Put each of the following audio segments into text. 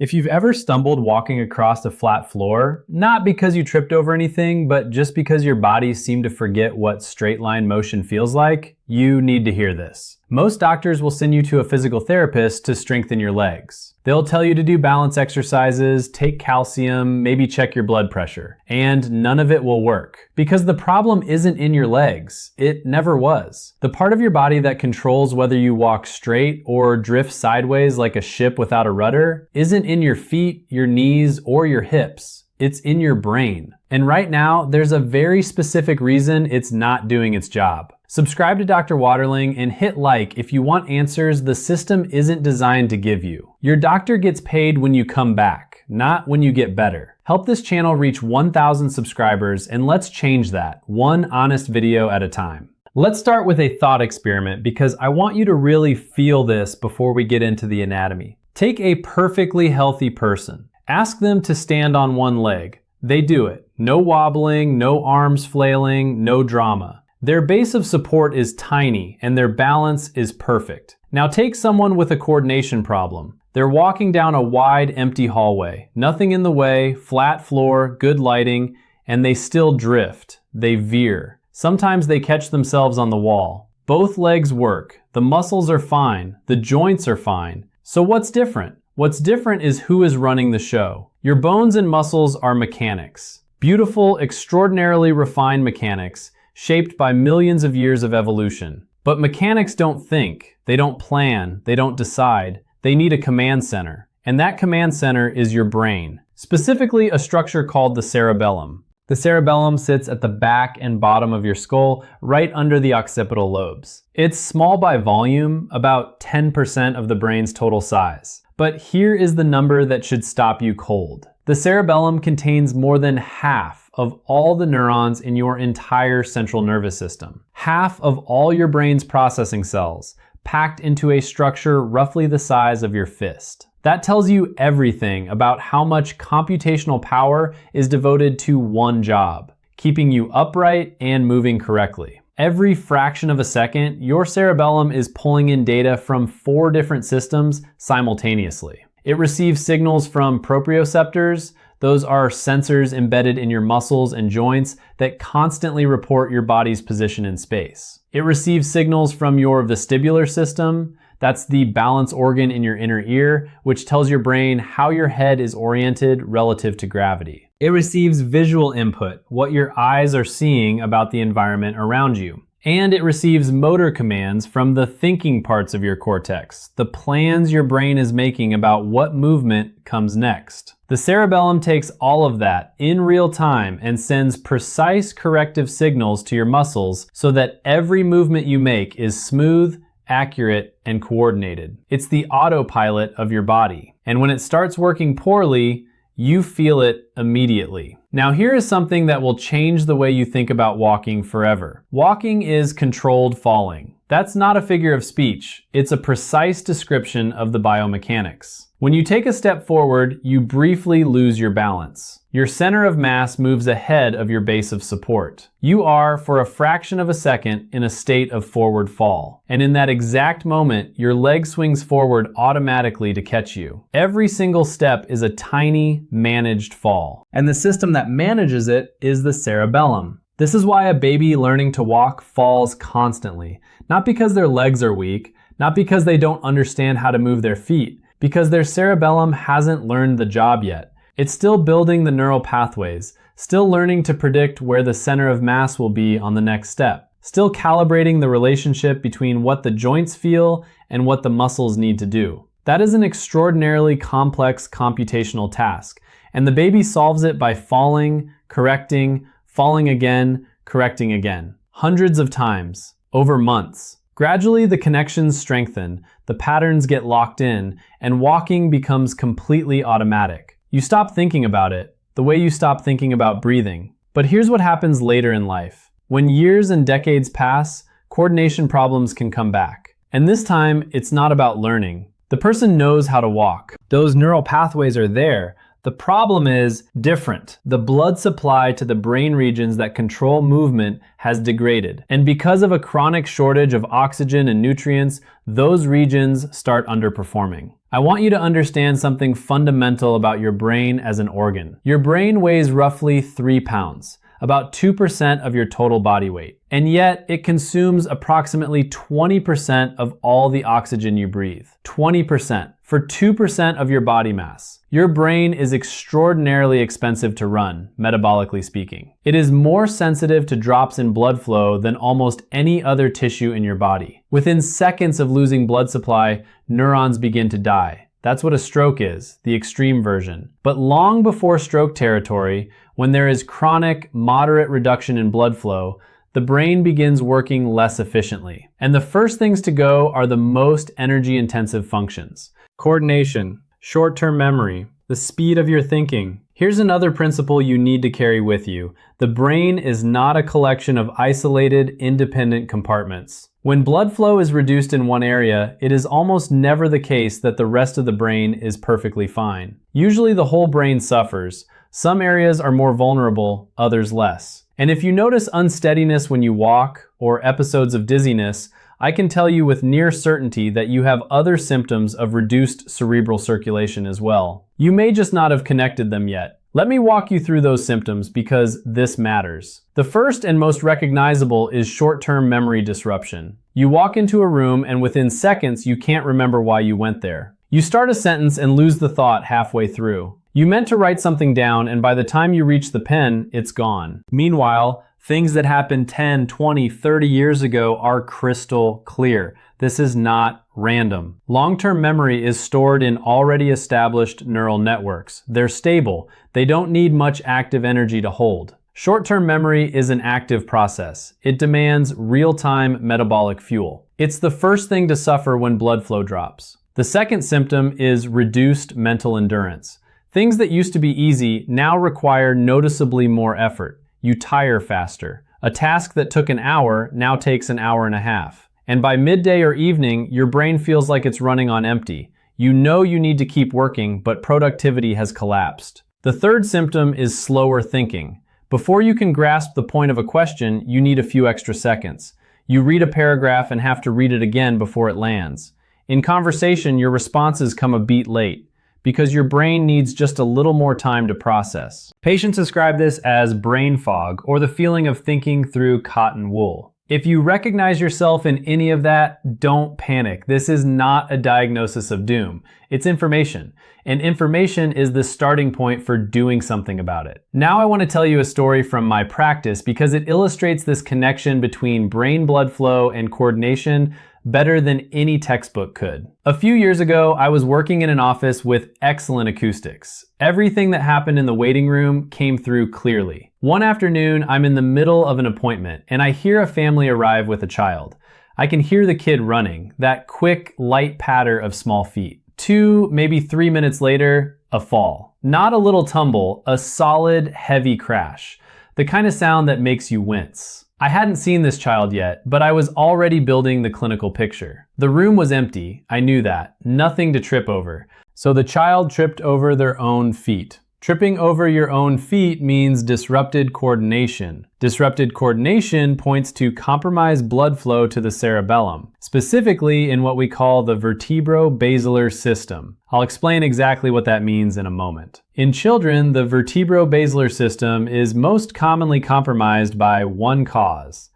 If you've ever stumbled walking across a flat floor, not because you tripped over anything, but just because your body seemed to forget what straight line motion feels like, you need to hear this. Most doctors will send you to a physical therapist to strengthen your legs. They'll tell you to do balance exercises, take calcium, maybe check your blood pressure. And none of it will work. Because the problem isn't in your legs. It never was. The part of your body that controls whether you walk straight or drift sideways like a ship without a rudder isn't in your feet, your knees, or your hips. It's in your brain. And right now, there's a very specific reason it's not doing its job. Subscribe to Dr. Waterling and hit like if you want answers the system isn't designed to give you. Your doctor gets paid when you come back, not when you get better. Help this channel reach 1,000 subscribers and let's change that, one honest video at a time. Let's start with a thought experiment because I want you to really feel this before we get into the anatomy. Take a perfectly healthy person. Ask them to stand on one leg. They do it. No wobbling, no arms flailing, no drama. Their base of support is tiny and their balance is perfect. Now take someone with a coordination problem. They're walking down a wide, empty hallway. Nothing in the way, flat floor, good lighting, and they still drift. They veer. Sometimes they catch themselves on the wall. Both legs work. The muscles are fine. The joints are fine. So what's different? What's different is who is running the show. Your bones and muscles are mechanics. Beautiful, extraordinarily refined mechanics, shaped by millions of years of evolution. But mechanics don't think, they don't plan, they don't decide. They need a command center. And that command center is your brain. Specifically, a structure called the cerebellum. The cerebellum sits at the back and bottom of your skull, right under the occipital lobes. It's small by volume, about 10% of the brain's total size. But here is the number that should stop you cold. The cerebellum contains more than half of all the neurons in your entire central nervous system. Half of all your brain's processing cells, packed into a structure roughly the size of your fist. That tells you everything about how much computational power is devoted to one job, keeping you upright and moving correctly. Every fraction of a second, your cerebellum is pulling in data from 4 different systems simultaneously. It receives signals from proprioceptors. Those are sensors embedded in your muscles and joints that constantly report your body's position in space. It receives signals from your vestibular system. That's the balance organ in your inner ear, which tells your brain how your head is oriented relative to gravity. It receives visual input, what your eyes are seeing about the environment around you. And it receives motor commands from the thinking parts of your cortex, the plans your brain is making about what movement comes next. The cerebellum takes all of that in real time and sends precise corrective signals to your muscles so that every movement you make is smooth, accurate, and coordinated. It's the autopilot of your body. And when it starts working poorly, you feel it immediately. Now here is something that will change the way you think about walking forever. Walking is controlled falling. That's not a figure of speech. It's a precise description of the biomechanics. When you take a step forward, you briefly lose your balance. Your center of mass moves ahead of your base of support. You are, for a fraction of a second, in a state of forward fall. And in that exact moment, your leg swings forward automatically to catch you. Every single step is a tiny, managed fall. And the system that manages it is the cerebellum. This is why a baby learning to walk falls constantly. Not because their legs are weak, not because they don't understand how to move their feet, because their cerebellum hasn't learned the job yet. It's still building the neural pathways, still learning to predict where the center of mass will be on the next step, still calibrating the relationship between what the joints feel and what the muscles need to do. That is an extraordinarily complex computational task, and the baby solves it by falling, correcting, falling again, correcting again, hundreds of times, over months. Gradually, the connections strengthen, the patterns get locked in, and walking becomes completely automatic. You stop thinking about it, the way you stop thinking about breathing. But here's what happens later in life. When years and decades pass, coordination problems can come back. And this time, it's not about learning. The person knows how to walk. Those neural pathways are there. The problem is different. The blood supply to the brain regions that control movement has degraded. And because of a chronic shortage of oxygen and nutrients, those regions start underperforming. I want you to understand something fundamental about your brain as an organ. Your brain weighs roughly 3 pounds, about 2% of your total body weight. And yet, it consumes approximately 20% of all the oxygen you breathe. 20%. For 2% of your body mass. Your brain is extraordinarily expensive to run, metabolically speaking. It is more sensitive to drops in blood flow than almost any other tissue in your body. Within seconds of losing blood supply, neurons begin to die. That's what a stroke is, the extreme version. But long before stroke territory, when there is chronic, moderate reduction in blood flow, the brain begins working less efficiently. And the first things to go are the most energy-intensive functions. Coordination, short-term memory, the speed of your thinking. Here's another principle you need to carry with you. The brain is not a collection of isolated, independent compartments. When blood flow is reduced in one area, it is almost never the case that the rest of the brain is perfectly fine. Usually the whole brain suffers. Some areas are more vulnerable, others less. And if you notice unsteadiness when you walk, or episodes of dizziness, I can tell you with near certainty that you have other symptoms of reduced cerebral circulation as well. You may just not have connected them yet. Let me walk you through those symptoms because this matters. The first and most recognizable is short-term memory disruption. You walk into a room and within seconds you can't remember why you went there. You start a sentence and lose the thought halfway through. You meant to write something down and by the time you reach the pen, it's gone. Meanwhile, things that happened 10, 20, 30 years ago are crystal clear. This is not random. Long-term memory is stored in already established neural networks. They're stable. They don't need much active energy to hold. Short-term memory is an active process. It demands real-time metabolic fuel. It's the first thing to suffer when blood flow drops. The second symptom is reduced mental endurance. Things that used to be easy now require noticeably more effort. You tire faster. A task that took an hour now takes an hour and a half. And by midday or evening, your brain feels like it's running on empty. You know you need to keep working, but productivity has collapsed. The third symptom is slower thinking. Before you can grasp the point of a question, you need a few extra seconds. You read a paragraph and have to read it again before it lands. In conversation, your responses come a beat late, because your brain needs just a little more time to process. Patients describe this as brain fog, or the feeling of thinking through cotton wool. If you recognize yourself in any of that, don't panic. This is not a diagnosis of doom. It's information. And information is the starting point for doing something about it. Now I want to tell you a story from my practice because it illustrates this connection between brain blood flow and coordination better than any textbook could. A few years ago, I was working in an office with excellent acoustics. Everything that happened in the waiting room came through clearly. One afternoon, I'm in the middle of an appointment and I hear a family arrive with a child. I can hear the kid running, that quick, light patter of small feet. 2, maybe 3 minutes later, a fall. Not a little tumble, a solid, heavy crash. The kind of sound that makes you wince. I hadn't seen this child yet, but I was already building the clinical picture. The room was empty, I knew that. Nothing to trip over. So the child tripped over their own feet. Tripping over your own feet means disrupted coordination. Disrupted coordination points to compromised blood flow to the cerebellum, specifically in what we call the vertebro-basilar system. I'll explain exactly what that means in a moment. In children, the vertebro-basilar system is most commonly compromised by one cause: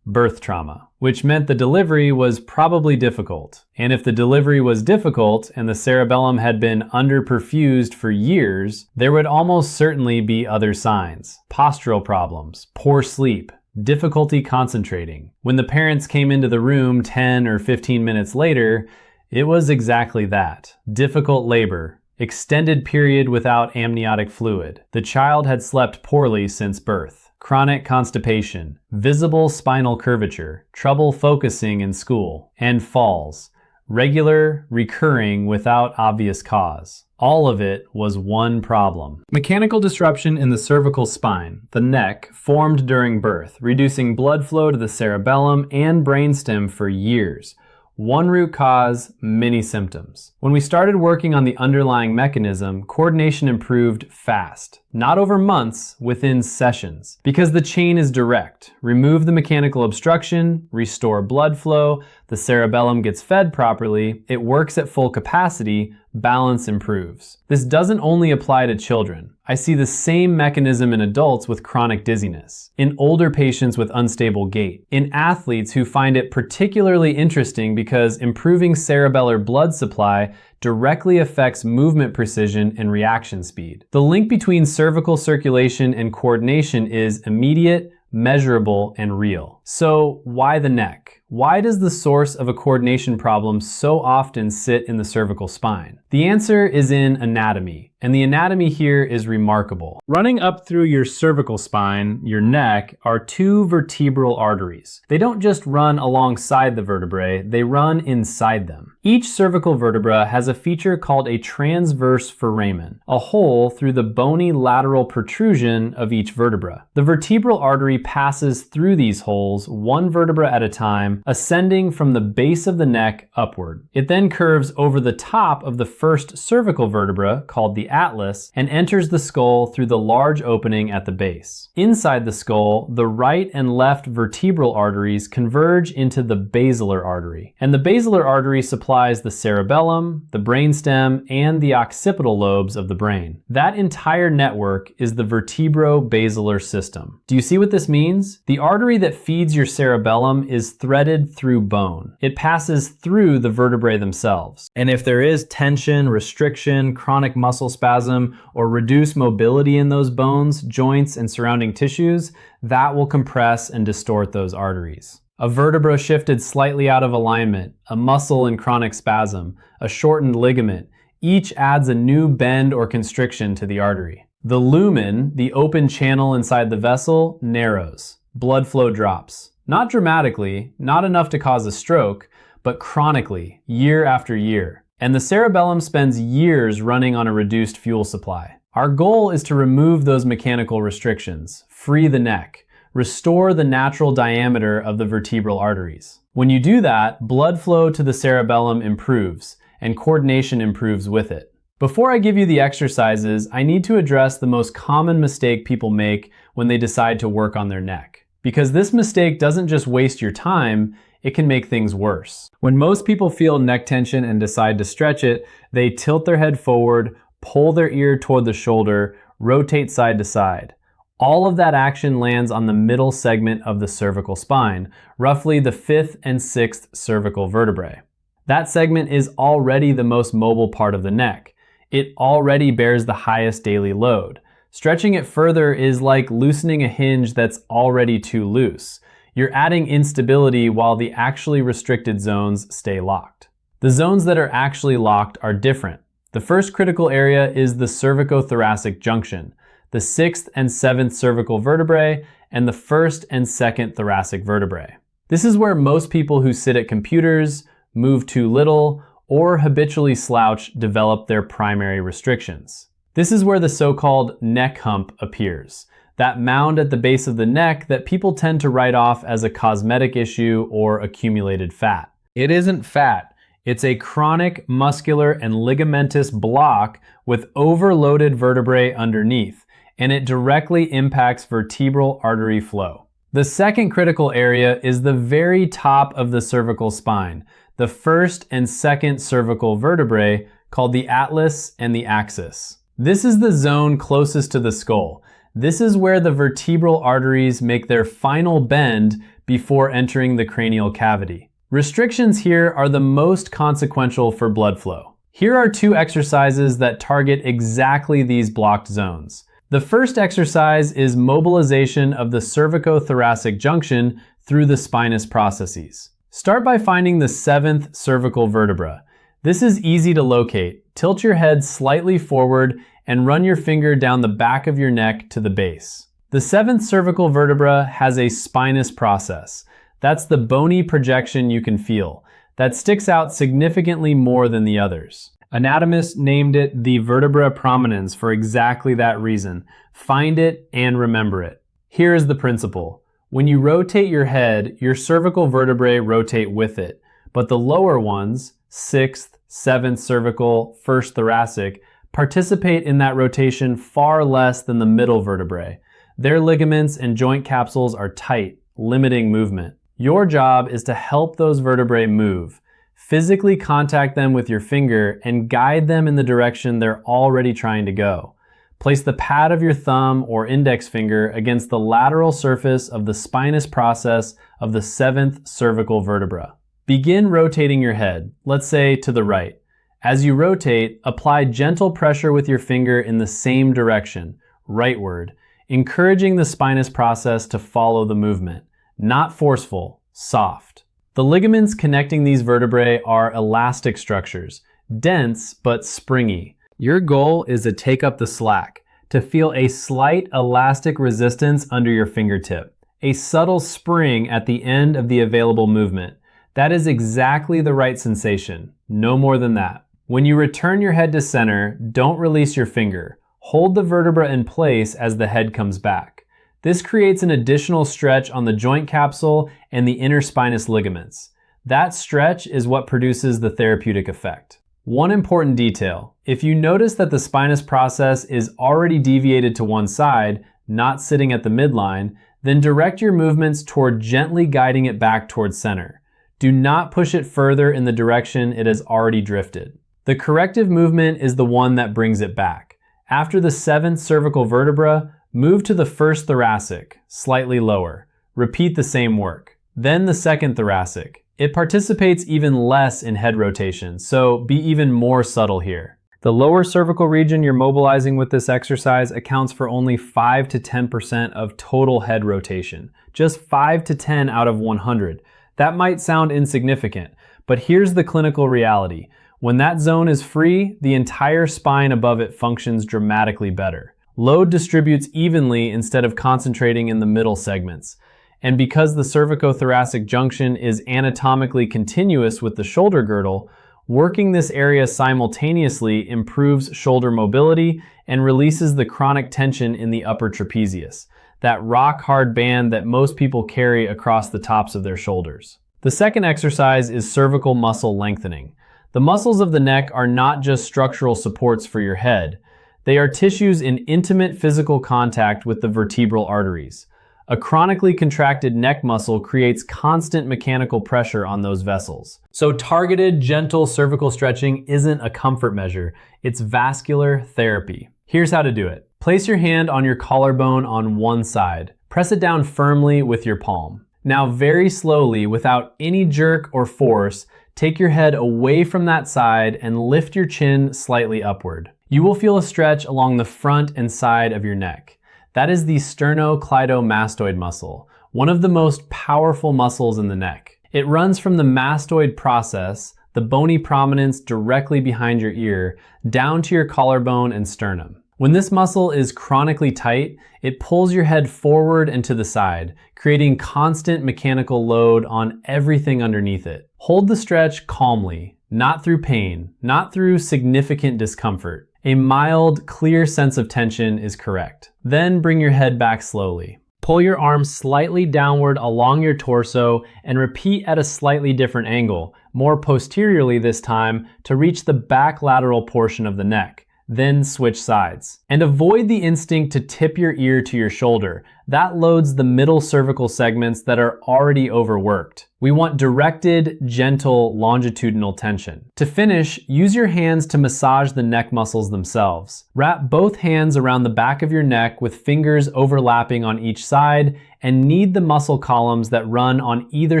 birth trauma, which meant the delivery was probably difficult. And if the delivery was difficult and the cerebellum had been underperfused for years, there would almost certainly be other signs. Postural problems, poor sleep, difficulty concentrating. When the parents came into the room 10 or 15 minutes later, it was exactly that. Difficult labor, extended period without amniotic fluid. The child had slept poorly since birth. Chronic constipation, visible spinal curvature, trouble focusing in school, and falls. Regular, recurring, without obvious cause. All of it was one problem. Mechanical disruption in the cervical spine, the neck, formed during birth, reducing blood flow to the cerebellum and brainstem for years. One root cause, many symptoms. When we started working on the underlying mechanism, coordination improved fast. Not over months, within sessions. Because the chain is direct. Remove the mechanical obstruction, restore blood flow, the cerebellum gets fed properly, it works at full capacity, balance improves. This doesn't only apply to children. I see the same mechanism in adults with chronic dizziness, in older patients with unstable gait, in athletes who find it particularly interesting because improving cerebellar blood supply directly affects movement precision and reaction speed. The link between cervical circulation and coordination is immediate, measurable, and real. So why the neck? Why does the source of a coordination problem so often sit in the cervical spine? The answer is in anatomy, and the anatomy here is remarkable. Running up through your cervical spine, your neck, are two vertebral arteries. They don't just run alongside the vertebrae, they run inside them. Each cervical vertebra has a feature called a transverse foramen, a hole through the bony lateral protrusion of each vertebra. The vertebral artery passes through these holes, one vertebra at a time, ascending from the base of the neck upward. It then curves over the top of the first cervical vertebra, called the atlas, and enters the skull through the large opening at the base. Inside the skull, the right and left vertebral arteries converge into the basilar artery, and the basilar artery supplies the cerebellum, the brainstem, and the occipital lobes of the brain. That entire network is the vertebro-basilar system. Do you see what this means? The artery that feeds your cerebellum is threaded through bone. It passes through the vertebrae themselves. And if there is tension, restriction, chronic muscle spasm, or reduced mobility in those bones, joints, and surrounding tissues, that will compress and distort those arteries. A vertebra shifted slightly out of alignment, a muscle in chronic spasm, a shortened ligament, each adds a new bend or constriction to the artery. The lumen, the open channel inside the vessel, narrows. Blood flow drops. Not dramatically, not enough to cause a stroke, but chronically, year after year. And the cerebellum spends years running on a reduced fuel supply. Our goal is to remove those mechanical restrictions, free the neck, restore the natural diameter of the vertebral arteries. When you do that, blood flow to the cerebellum improves, and coordination improves with it. Before I give you the exercises, I need to address the most common mistake people make when they decide to work on their neck. Because this mistake doesn't just waste your time, it can make things worse. When most people feel neck tension and decide to stretch it, they tilt their head forward, pull their ear toward the shoulder, rotate side to side. All of that action lands on the middle segment of the cervical spine, roughly the 5th and 6th cervical vertebrae. That segment is already the most mobile part of the neck. It already bears the highest daily load. Stretching it further is like loosening a hinge that's already too loose. You're adding instability while the actually restricted zones stay locked. The zones that are actually locked are different. The first critical area is the cervicothoracic junction, the 6th and 7th cervical vertebrae, and the 1st and 2nd thoracic vertebrae. This is where most people who sit at computers, move too little, or habitually slouch develop their primary restrictions. This is where the so-called neck hump appears, that mound at the base of the neck that people tend to write off as a cosmetic issue or accumulated fat. It isn't fat. It's a chronic muscular and ligamentous block with overloaded vertebrae underneath, and it directly impacts vertebral artery flow. The second critical area is the very top of the cervical spine, the 1st and 2nd cervical vertebrae called the atlas and the axis. This is the zone closest to the skull. This is where the vertebral arteries make their final bend before entering the cranial cavity. Restrictions here are the most consequential for blood flow. Here are two exercises that target exactly these blocked zones. The first exercise is mobilization of the cervicothoracic junction through the spinous processes. Start by finding the 7th cervical vertebra. This is easy to locate. Tilt your head slightly forward and run your finger down the back of your neck to the base. The 7th cervical vertebra has a spinous process. That's the bony projection you can feel, that sticks out significantly more than the others. Anatomists named it the vertebra prominens for exactly that reason. Find it and remember it. Here is the principle. When you rotate your head, your cervical vertebrae rotate with it, but the lower ones, 6th, 7th cervical, 1st thoracic, participate in that rotation far less than the middle vertebrae. Their ligaments and joint capsules are tight, limiting movement. Your job is to help those vertebrae move. Physically contact them with your finger and guide them in the direction they're already trying to go. Place the pad of your thumb or index finger against the lateral surface of the spinous process of the 7th cervical vertebra. Begin rotating your head, let's say to the right. As you rotate, apply gentle pressure with your finger in the same direction, rightward, encouraging the spinous process to follow the movement. Not forceful, soft. The ligaments connecting these vertebrae are elastic structures, dense but springy. Your goal is to take up the slack, to feel a slight elastic resistance under your fingertip, a subtle spring at the end of the available movement. That is exactly the right sensation, no more than that. When you return your head to center, don't release your finger. Hold the vertebra in place as the head comes back. This creates an additional stretch on the joint capsule and the inner spinous ligaments. That stretch is what produces the therapeutic effect. One important detail: if you notice that the spinous process is already deviated to one side, not sitting at the midline, then direct your movements toward gently guiding it back towards center. Do not push it further in the direction it has already drifted. The corrective movement is the one that brings it back. After the 7th cervical vertebra, move to the 1st thoracic, slightly lower. Repeat the same work. Then the 2nd thoracic. It participates even less in head rotation, so be even more subtle here. The lower cervical region you're mobilizing with this exercise accounts for only 5 to 10% of total head rotation. Just 5 to 10 out of 100. That might sound insignificant, but here's the clinical reality. When that zone is free, the entire spine above it functions dramatically better. Load distributes evenly instead of concentrating in the middle segments. And because the cervicothoracic junction is anatomically continuous with the shoulder girdle, working this area simultaneously improves shoulder mobility and releases the chronic tension in the upper trapezius, that rock-hard band that most people carry across the tops of their shoulders. The second exercise is cervical muscle lengthening. The muscles of the neck are not just structural supports for your head. They are tissues in intimate physical contact with the vertebral arteries. A chronically contracted neck muscle creates constant mechanical pressure on those vessels. So targeted, gentle cervical stretching isn't a comfort measure, it's vascular therapy. Here's how to do it. Place your hand on your collarbone on one side. Press it down firmly with your palm. Now very slowly, without any jerk or force, take your head away from that side and lift your chin slightly upward. You will feel a stretch along the front and side of your neck. That is the sternocleidomastoid muscle, one of the most powerful muscles in the neck. It runs from the mastoid process, the bony prominence directly behind your ear, down to your collarbone and sternum. When this muscle is chronically tight, it pulls your head forward and to the side, creating constant mechanical load on everything underneath it. Hold the stretch calmly, not through pain, not through significant discomfort. A mild, clear sense of tension is correct. Then bring your head back slowly. Pull your arms slightly downward along your torso and repeat at a slightly different angle, more posteriorly this time, to reach the back lateral portion of the neck. Then switch sides. And avoid the instinct to tip your ear to your shoulder. That loads the middle cervical segments that are already overworked. We want directed, gentle, longitudinal tension. To finish, use your hands to massage the neck muscles themselves. Wrap both hands around the back of your neck with fingers overlapping on each side and knead the muscle columns that run on either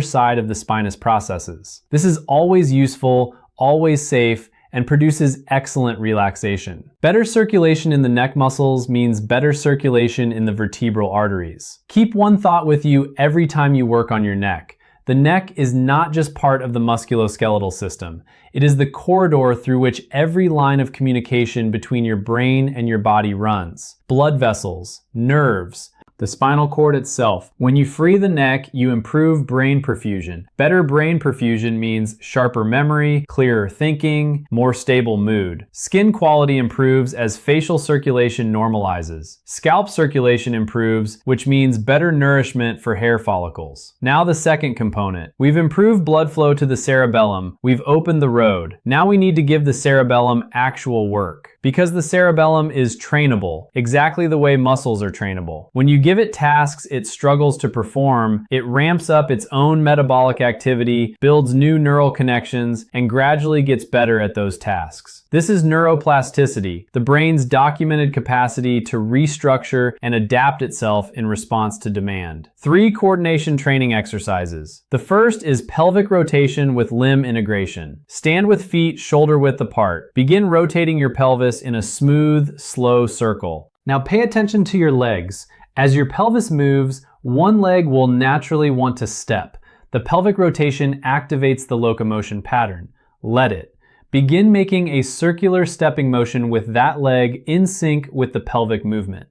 side of the spinous processes. This is always useful, always safe, and produces excellent relaxation. Better circulation in the neck muscles means better circulation in the vertebral arteries. Keep one thought with you every time you work on your neck. The neck is not just part of the musculoskeletal system. It is the corridor through which every line of communication between your brain and your body runs. Blood vessels, nerves, the spinal cord itself. When you free the neck, you improve brain perfusion. Better brain perfusion means sharper memory, clearer thinking, more stable mood. Skin quality improves as facial circulation normalizes. Scalp circulation improves, which means better nourishment for hair follicles. Now the second component. We've improved blood flow to the cerebellum. We've opened the road. Now we need to give the cerebellum actual work. Because the cerebellum is trainable, exactly the way muscles are trainable. When you give it tasks it struggles to perform, it ramps up its own metabolic activity, builds new neural connections, and gradually gets better at those tasks. This is neuroplasticity, the brain's documented capacity to restructure and adapt itself in response to demand. 3 coordination training exercises. The first is pelvic rotation with limb integration. Stand with feet shoulder width apart. Begin rotating your pelvis in a smooth, slow circle. Now pay attention to your legs. As your pelvis moves, one leg will naturally want to step. The pelvic rotation activates the locomotion pattern. Let it. Begin making a circular stepping motion with that leg in sync with the pelvic movement.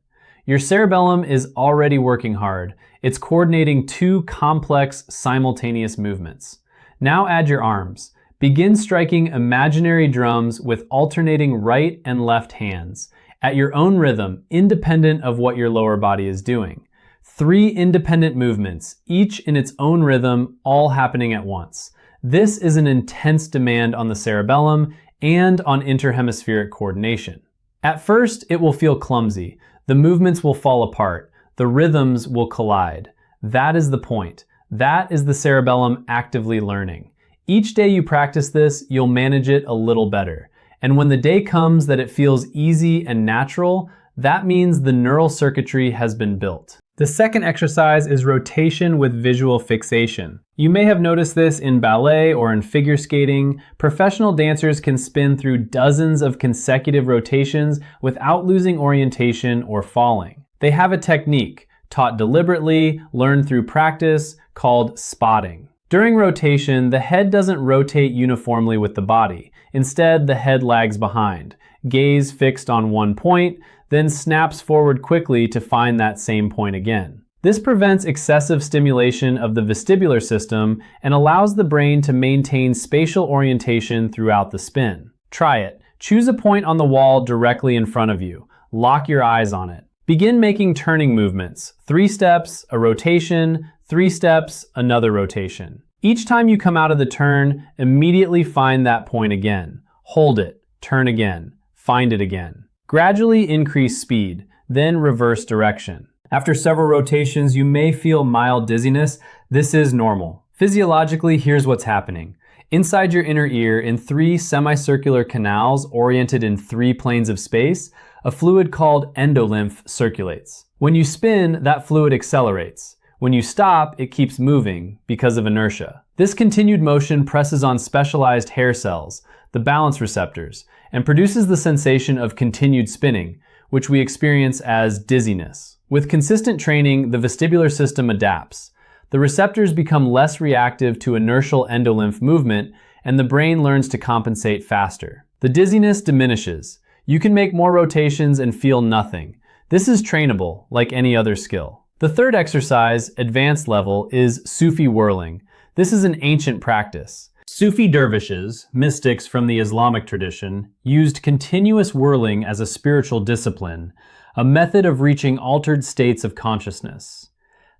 Your cerebellum is already working hard. It's coordinating 2 complex simultaneous movements. Now add your arms. Begin striking imaginary drums with alternating right and left hands, at your own rhythm, independent of what your lower body is doing. 3 independent movements, each in its own rhythm, all happening at once. This is an intense demand on the cerebellum and on interhemispheric coordination. At first, it will feel clumsy. The movements will fall apart. The rhythms will collide. That is the point. That is the cerebellum actively learning. Each day you practice this, you'll manage it a little better. And when the day comes that it feels easy and natural, that means the neural circuitry has been built. The second exercise is rotation with visual fixation. You may have noticed this in ballet or in figure skating. Professional dancers can spin through dozens of consecutive rotations without losing orientation or falling. They have a technique, taught deliberately, learned through practice, called spotting. During rotation, the head doesn't rotate uniformly with the body. Instead, the head lags behind, gaze fixed on one point, then snaps forward quickly to find that same point again. This prevents excessive stimulation of the vestibular system and allows the brain to maintain spatial orientation throughout the spin. Try it. Choose a point on the wall directly in front of you. Lock your eyes on it. Begin making turning movements. 3 steps, a rotation, 3 steps, another rotation. Each time you come out of the turn, immediately find that point again. Hold it, turn again, find it again. Gradually increase speed, then reverse direction. After several rotations, you may feel mild dizziness. This is normal. Physiologically, here's what's happening. Inside your inner ear, in 3 semicircular canals oriented in 3 planes of space, a fluid called endolymph circulates. When you spin, that fluid accelerates. When you stop, it keeps moving because of inertia. This continued motion presses on specialized hair cells, the balance receptors, and produces the sensation of continued spinning, which we experience as dizziness. With consistent training, the vestibular system adapts. The receptors become less reactive to inertial endolymph movement, and the brain learns to compensate faster. The dizziness diminishes. You can make more rotations and feel nothing. This is trainable, like any other skill. The third exercise, advanced level, is Sufi whirling. This is an ancient practice. Sufi dervishes, mystics from the Islamic tradition, used continuous whirling as a spiritual discipline, a method of reaching altered states of consciousness.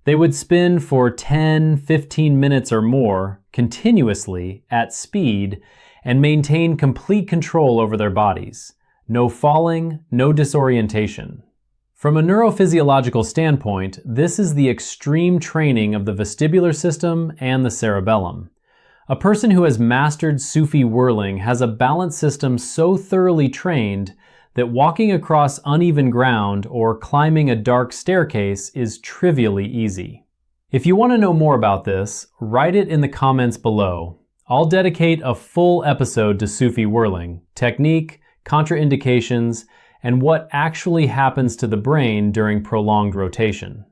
They would spin for 10, 15 minutes or more, continuously, at speed, and maintain complete control over their bodies. No falling, no disorientation. From a neurophysiological standpoint, this is the extreme training of the vestibular system and the cerebellum. A person who has mastered Sufi whirling has a balance system so thoroughly trained that walking across uneven ground or climbing a dark staircase is trivially easy. If you want to know more about this, write it in the comments below. I'll dedicate a full episode to Sufi whirling, technique, contraindications, and what actually happens to the brain during prolonged rotation.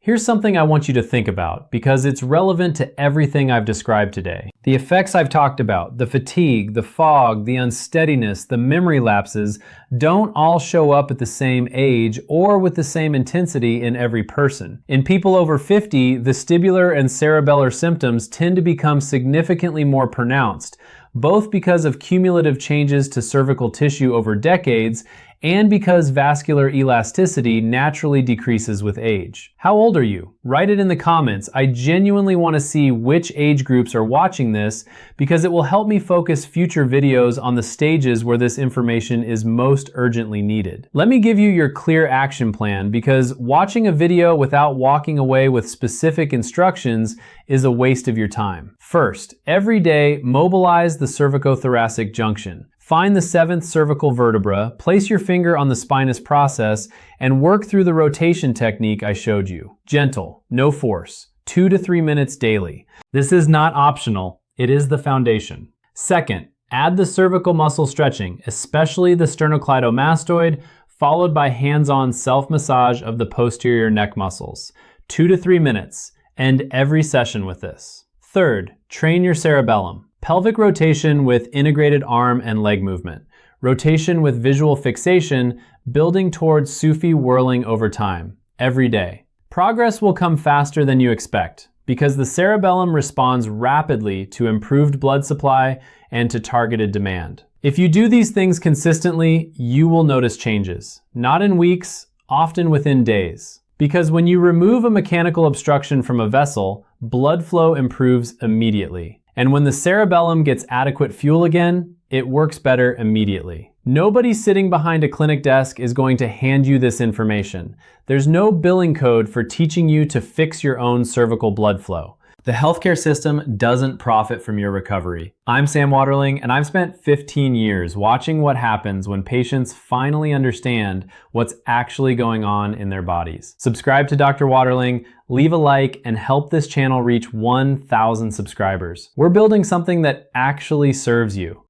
Here's something I want you to think about because it's relevant to everything I've described today. The effects I've talked about, the fatigue, the fog, the unsteadiness, the memory lapses, don't all show up at the same age or with the same intensity in every person. In people over 50, vestibular and cerebellar symptoms tend to become significantly more pronounced, both because of cumulative changes to cervical tissue over decades and because vascular elasticity naturally decreases with age. How old are you? Write it in the comments. I genuinely want to see which age groups are watching this because it will help me focus future videos on the stages where this information is most urgently needed. Let me give you your clear action plan because watching a video without walking away with specific instructions is a waste of your time. First, every day, mobilize the cervicothoracic junction. Find the 7th cervical vertebra, place your finger on the spinous process, and work through the rotation technique I showed you. Gentle, no force, 2 to 3 minutes daily. This is not optional, it is the foundation. Second, add the cervical muscle stretching, especially the sternocleidomastoid, followed by hands-on self-massage of the posterior neck muscles. 2 to 3 minutes. End every session with this. Third, train your cerebellum. Pelvic rotation with integrated arm and leg movement. Rotation with visual fixation, building towards Sufi whirling over time, every day. Progress will come faster than you expect because the cerebellum responds rapidly to improved blood supply and to targeted demand. If you do these things consistently, you will notice changes. Not in weeks, often within days. Because when you remove a mechanical obstruction from a vessel, blood flow improves immediately. And when the cerebellum gets adequate fuel again, it works better immediately. Nobody sitting behind a clinic desk is going to hand you this information. There's no billing code for teaching you to fix your own cervical blood flow. The healthcare system doesn't profit from your recovery. I'm Sam Waterling, and I've spent 15 years watching what happens when patients finally understand what's actually going on in their bodies. Subscribe to Dr. Waterling, leave a like, and help this channel reach 1,000 subscribers. We're building something that actually serves you.